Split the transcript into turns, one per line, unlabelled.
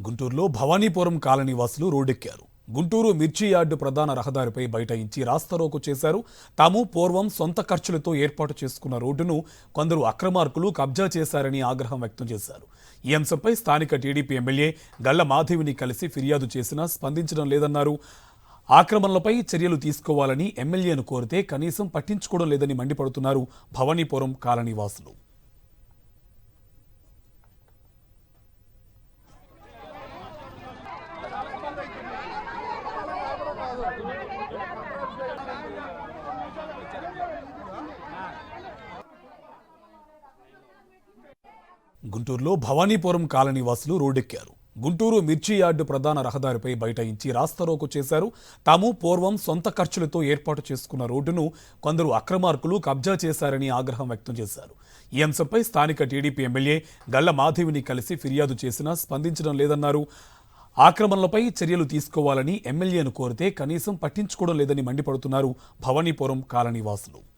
గుంటూరులో భవానీపురం కాలనీ వాసులు రోడ్డెక్కారు. గుంటూరు మిర్చి యార్డు ప్రధాన రహదారిపై బైఠాయించి రాస్తారోకో చేశారు. తాము పూర్వం సొంత ఖర్చులతో ఏర్పాటు చేసుకున్న రోడ్డును కొందరు అక్రమార్కులు కబ్జా చేశారని ఆగ్రహం వ్యక్తం చేశారు. ఈ అంశంపై స్థానిక టీడీపీ ఎమ్మెల్యే గళ్ల మాధవిని కలిసి ఫిర్యాదు చేసినా స్పందించడం లేదన్నారు. ఆక్రమణలపై చర్యలు తీసుకోవాలని ఎమ్మెల్యేను కోరితే కనీసం పట్టించుకోవడం లేదని మండిపడుతున్నారు భవానీపురం కాలనీ వాసులు. గుంటూరులో భవానీపురం కాలనీ వాసులు రోడ్డెక్కారు. గుంటూరు మిర్చి యార్డు ప్రధాన రహదారిపై బైఠాయించి రాస్తారోకో చేశారు. తాము పూర్వం సొంత ఖర్చులతో ఏర్పాటు చేసుకున్న రోడ్డును కొందరు అక్రమార్కులు కబ్జా చేశారని ఆగ్రహం వ్యక్తం చేశారు. ఈ అంశంపై స్థానిక టీడీపీ ఎమ్మెల్యే గళ్ల మాధవిని కలిసి ఫిర్యాదు చేసినా స్పందించడం లేదన్నారు. ఆక్రమణలపై చర్యలు తీసుకోవాలని ఎమ్మెల్యేను కోరితే కనీసం పట్టించుకోవడం లేదని మండిపడుతున్నారు భవానీపురం కాలనీ వాసులు.